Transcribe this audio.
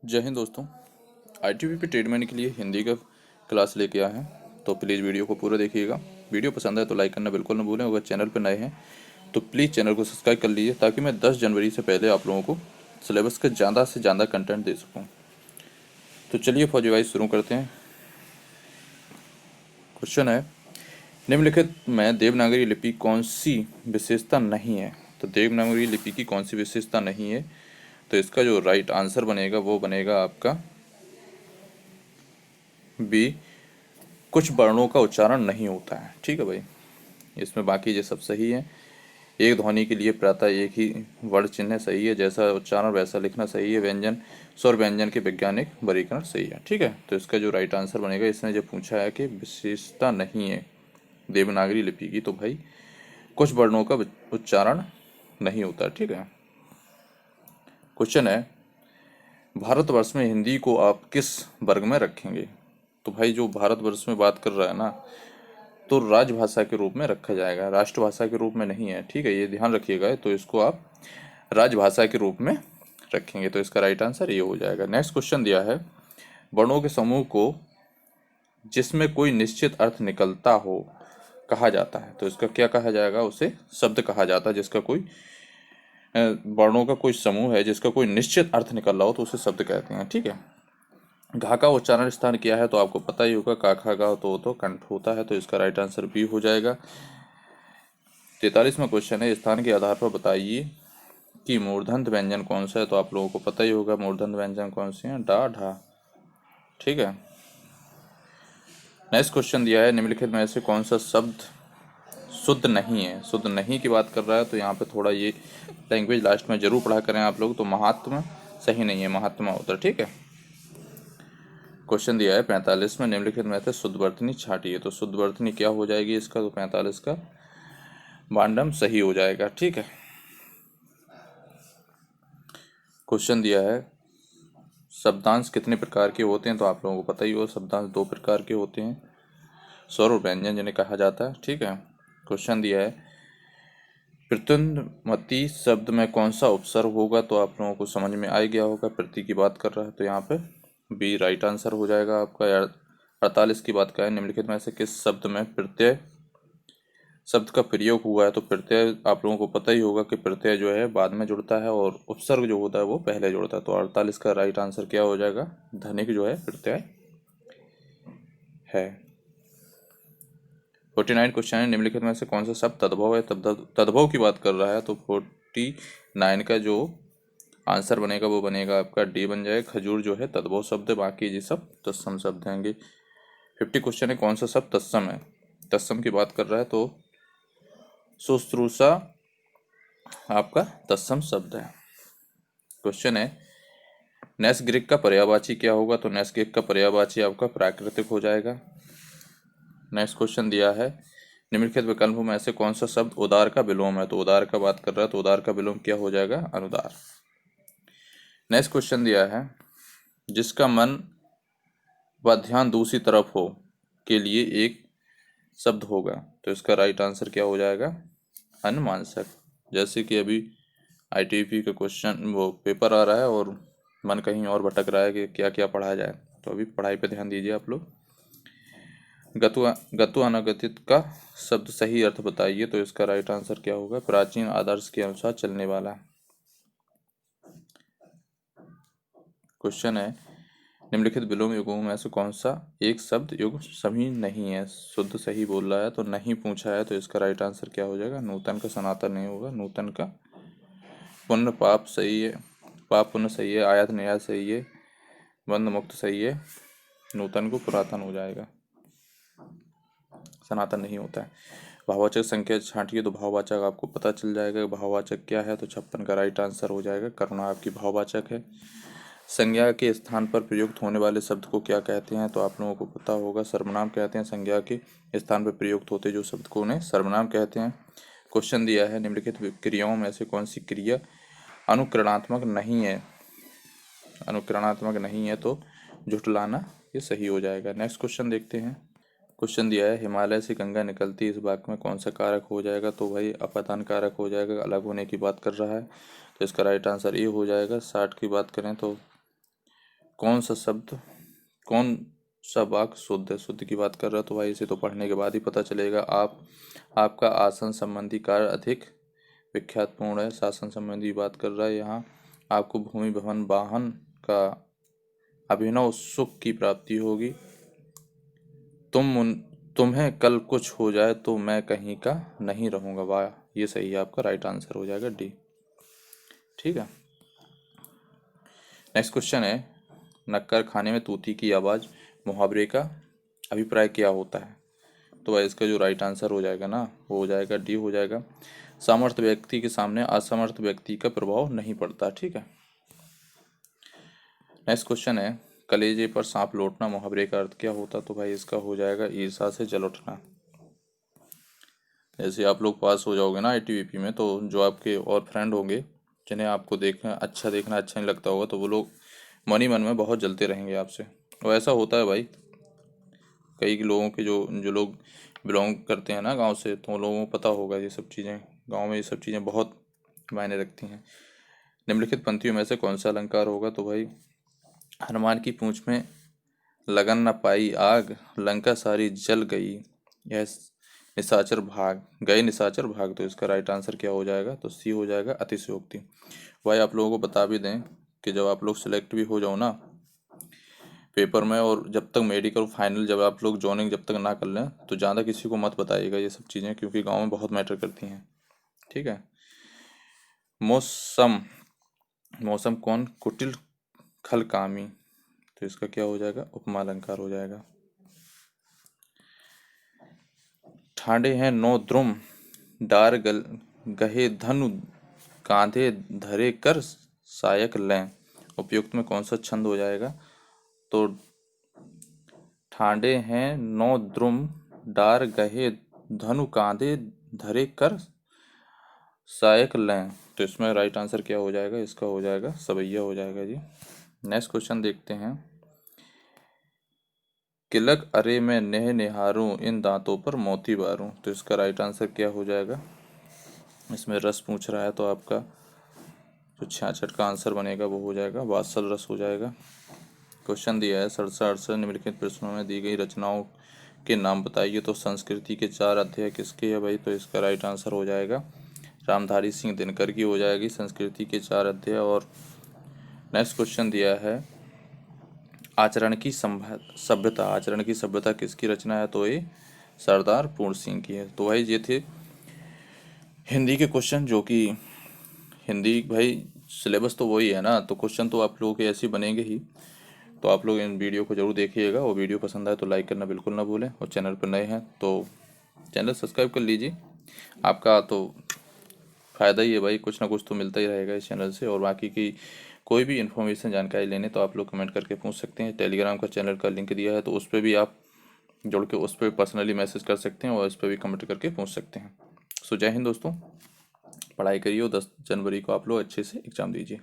जय हिंद दोस्तों। आईटीबी पे ट्रेडमैन के लिए हिंदी का क्लास लेके आए हैं, तो प्लीज़ वीडियो को पूरा देखिएगा। वीडियो पसंद है तो लाइक करना बिल्कुल ना भूलें। अगर चैनल पर नए हैं तो प्लीज़ चैनल को सब्सक्राइब कर लीजिए, ताकि मैं 10 जनवरी से पहले आप लोगों को सिलेबस का ज़्यादा से ज़्यादा कंटेंट दे सकूँ। तो चलिए फौजी भाई शुरू करते हैं। क्वेश्चन है, निम्नलिखित में देवनागरी लिपि कौन सी विशेषता नहीं है। तो देवनागरी लिपि की कौन सी विशेषता नहीं है, तो इसका जो राइट आंसर बनेगा वो बनेगा आपका बी, कुछ वर्णों का उच्चारण नहीं होता है। ठीक है भाई, इसमें बाकी ये सब सही है। एक ध्वनि के लिए प्रायः एक ही वर्ण चिन्ह सही है, जैसा उच्चारण वैसा लिखना सही है। व्यंजन स्वर व्यंजन के वैज्ञानिक वर्गीकरण सही है। ठीक है, तो इसका जो राइट आंसर बनेगा, इसने जो पूछा है कि विशेषता नहीं है देवनागरी लिपि की, तो भाई कुछ वर्णों का उच्चारण नहीं होता। ठीक है। क्वेश्चन है, भारतवर्ष में हिंदी को आप किस वर्ग में रखेंगे। तो भाई जो भारतवर्ष में बात कर रहा है ना, तो राजभाषा के रूप में रखा जाएगा, राष्ट्रभाषा के रूप में नहीं है। ठीक है, ये ध्यान रखिएगा। तो इसको आप राजभाषा के रूप में रखेंगे, तो इसका राइट आंसर ये हो जाएगा। नेक्स्ट क्वेश्चन दिया है, वर्णों के समूह को जिसमें कोई निश्चित अर्थ निकलता हो कहा जाता है। तो इसका क्या कहा जाएगा, उसे शब्द कहा जाता है। जिसका कोई वर्णों का कोई समूह है जिसका कोई निश्चित अर्थ निकल रहा हो तो उसे शब्द कहते हैं। ठीक है। घा का उच्चारण स्थान क्या है, तो आपको पता ही होगा, का खा गा तो कंठ होता है, तो इसका राइट आंसर बी हो जाएगा। 43वां क्वेश्चन है, स्थान के आधार पर बताइए कि मूर्धन्य व्यंजन कौन सा है। तो आप लोगों को पता ही होगा मूर्धन्य व्यंजन कौन से हैं, डा ढा। ठीक है। नेक्स्ट क्वेश्चन दिया है, निम्नलिखित में से कौन सा शब्द शुद्ध नहीं है। शुद्ध नहीं की बात कर रहा है, तो यहाँ पे थोड़ा ये लैंग्वेज लास्ट में जरूर पढ़ा करें आप लोग। तो महात्मा सही नहीं है, महात्मा होता है। ठीक है। क्वेश्चन दिया है 45 में, निम्नलिखित में से शुद्धवर्तनी छांटिए। तो शुद्धवर्तनी क्या हो जाएगी इसका, तो 45 का बांडम सही हो जाएगा। ठीक है। क्वेश्चन दिया है, शब्दांश कितने प्रकार के होते हैं। तो आप लोगों को पता ही हो, शब्दांश 2 प्रकार के होते हैं, स्वर और व्यंजन जिन्हें कहा जाता है। ठीक है। क्वेश्चन दिया है, प्रत्युन्नति शब्द में कौन सा उपसर्ग होगा। तो आप लोगों को समझ में आ गया होगा, प्रति की बात कर रहा है, तो यहाँ पे बी राइट आंसर हो जाएगा आपका। 48 की बात का है, निम्नलिखित में से किस शब्द में प्रत्यय शब्द का प्रयोग हुआ है। तो प्रत्यय आप लोगों को पता ही होगा कि प्रत्यय जो है बाद में जुड़ता है और उपसर्ग जो होता है वो पहले जुड़ता है। तो 48 का राइट आंसर क्या हो जाएगा, धनिक जो है प्रत्यय है। 49 क्वेश्चन है, निम्नलिखित में से कौन सा शब्द तद्भव है। तद्भव की बात कर रहा है, तो 49 का जो आंसर बनेगा वो बनेगा आपका डी बन जाएगा। खजूर जो है तद्भव शब्द है, बाकी ये सब तत्सम शब्द होंगे। 50 क्वेश्चन है, कौन सा शब्द तत्सम है। तत्सम की बात कर रहा है, तो शुश्रूषा आपका तत्सम शब्द है। क्वेश्चन है, नैसर्गिक का पर्यायवाची क्या होगा। तो नैसर्गिक का पर्यायवाची आपका प्राकृतिक हो जाएगा। नेक्स्ट क्वेश्चन दिया है, निम्नलिखित विकल्प में से कौन सा शब्द उदार का विलोम है। तो उदार का बात कर रहा है, तो उदार का विलोम क्या हो जाएगा, अनुदार। नेक्स्ट क्वेश्चन दिया है, जिसका मन व ध्यान दूसरी तरफ हो के लिए एक शब्द होगा। तो इसका राइट आंसर क्या हो जाएगा, अनुमानसक। जैसे कि अभी आईटीपी का क्वेश्चन वो पेपर आ रहा है और मन कहीं और भटक रहा है कि क्या क्या पढ़ा जाए, तो अभी पढ़ाई पे ध्यान दीजिए आप लोग। गतु अनागतित का शब्द सही अर्थ बताइए। तो इसका राइट आंसर क्या होगा, प्राचीन आदर्श के अनुसार चलने वाला। क्वेश्चन है, निम्नलिखित विलोम युगों में से कौन सा एक शब्द युग सभी नहीं है। शुद्ध सही बोल रहा है, तो नहीं पूछा है, तो इसका राइट आंसर क्या हो जाएगा, नूतन का सनातन नहीं होगा, नूतन का पुण्य पाप सही है, पाप पुण्य सही है, आयात निर्यात सही है, बंध मुक्त सही है, नूतन को पुरातन हो जाएगा, सनातन नहीं होता है। भाववाचक संख्या छांटिए, तो भाववाचक आपको पता चल जाएगा भाववाचक क्या है। तो 56 का राइट आंसर हो जाएगा, करुणा आपकी भाववाचक है। संज्ञा के स्थान पर प्रयुक्त होने वाले शब्द को क्या कहते हैं। तो आप लोगों को पता होगा, सर्वनाम कहते हैं। संज्ञा के स्थान पर प्रयुक्त होते जो शब्द को उन्हें सर्वनाम कहते हैं। क्वेश्चन दिया है, निम्नलिखित क्रियाओं में से कौन सी क्रिया अनुकरणात्मक नहीं है। अनुकरणात्मक नहीं है, तो झुठलाना ये सही हो जाएगा। नेक्स्ट क्वेश्चन देखते हैं। क्वेश्चन दिया है, हिमालय से गंगा निकलती इस वाक्य में कौन सा कारक हो जाएगा। तो भाई अपादान कारक हो जाएगा, अलग होने की बात कर रहा है, तो इसका राइट आंसर ये हो जाएगा। 60 की बात करें तो कौन सा शब्द, कौन सा वाक्य शुद्ध है? शुद्ध की बात कर रहा है तो भाई इसे तो पढ़ने के बाद ही पता चलेगा। आपका आसन संबंधी कार्य अधिक विख्यातपूर्ण है। शासन संबंधी बात कर रहा है यहाँ। आपको भूमि भवन वाहन का अभिनव सुख की प्राप्ति होगी। तुम्हें कल कुछ हो जाए तो मैं कहीं का नहीं रहूंगा। वाह, ये सही है, आपका राइट आंसर हो जाएगा डी। ठीक है। नेक्स्ट क्वेश्चन है, नक्कर खाने में तूती की आवाज़ मुहावरे का अभिप्राय क्या होता है? तो भाई इसका जो राइट आंसर हो जाएगा ना, वो हो जाएगा डी हो जाएगा। समर्थ व्यक्ति के सामने असमर्थ व्यक्ति का प्रभाव नहीं पड़ता। ठीक है। नेक्स्ट क्वेश्चन है, कलेजे पर सांप लौटना मुहावरे का अर्थ क्या होता? तो भाई इसका हो जाएगा ईर्ष्या से जल उठना। जैसे आप लोग पास हो जाओगे ना आईटीबीपी में, तो जो आपके और फ्रेंड होंगे जिन्हें आपको देखना अच्छा नहीं लगता होगा, तो वो लोग मन ही मन में बहुत जलते रहेंगे आपसे। और ऐसा होता है भाई, कई लोगों के जो जो लोग बिलोंग करते हैं ना गांव से, तो उन लोगों को पता होगा ये सब चीज़ें। गांव में ये सब चीज़ें बहुत मायने रखती हैं। निम्नलिखित पंक्तियों में से कौन सा अलंकार होगा? तो भाई हनुमान की पूंछ में लगन न पाई आग, लंका सारी जल गई, यह निशाचर भाग गए निशाचर भाग। तो इसका राइट आंसर क्या हो जाएगा? तो सी हो जाएगा अतिशयोक्ति। भाई आप लोगों को बता भी दें कि जब आप लोग सिलेक्ट भी हो जाओ ना पेपर में, और जब तक मेडिकल फाइनल जब आप लोग जॉइनिंग जब तक ना कर लें, तो ज़्यादा किसी को मत बताइएगा ये सब चीज़ें, क्योंकि गांव में बहुत मैटर करती हैं। ठीक है। मौसम, मौसम कौन कुटिल खल कामी। तो इसका क्या हो जाएगा? उपमा अलंकार हो जाएगा। ठांडे हैं नौ द्रुम डार गहे धनु कांधे धरे कर सायक लें। उपयुक्त में कौन सा छंद हो जाएगा? तो ठांडे हैं नौ द्रुम डार गहे धनु कांधे धरे कर सायक लें। तो इसमें राइट आंसर क्या हो जाएगा? इसका हो जाएगा सवैया हो जाएगा जी। नेक्स्ट क्वेश्चन देखते हैं, किलक अरे मैं नेह निहारूं इन दांतों पर मोती बारूं। तो इसका राइट आंसर क्या हो जाएगा? इसमें रस पूछ रहा है, तो आपका जो 66 का आंसर बनेगा वो हो जाएगा वात्सल रस हो जाएगा। क्वेश्चन दिया है 67 निम्नलिखित प्रश्नों में दी गई रचनाओं के नाम बताइए। तो संस्कृति के 4 अध्याय किसके है भाई? तो इसका राइट आंसर हो जाएगा रामधारी सिंह दिनकर की हो जाएगी संस्कृति के 4 अध्याय। और नेक्स्ट क्वेश्चन दिया है, आचरण की सभ्यता, आचरण की सभ्यता किसकी रचना है? तो ये सरदार पूर्ण सिंह की है। तो भाई ये थे हिंदी के क्वेश्चन, जो कि हिंदी भाई सिलेबस तो वही है ना, तो क्वेश्चन तो आप लोगों के ऐसे बनेंगे ही। तो आप लोग इन वीडियो को जरूर देखिएगा, और वीडियो पसंद आए तो लाइक करना बिल्कुल ना भूलें, और चैनल पर नए हैं तो चैनल सब्सक्राइब कर लीजिए। आपका तो फ़ायदा ही है भाई, कुछ ना कुछ तो मिलता ही रहेगा इस चैनल से। और बाकी की कोई भी इन्फॉर्मेशन जानकारी लेने तो आप लोग कमेंट करके पूछ सकते हैं। टेलीग्राम का चैनल का लिंक दिया है, तो उस पर भी आप जुड़ के उस पर पर्सनली मैसेज कर सकते हैं, और उस पर भी कमेंट करके पूछ सकते हैं। सो जय हिंद दोस्तों, पढ़ाई करिए और 10 जनवरी को आप लोग अच्छे से एग्ज़ाम दीजिए।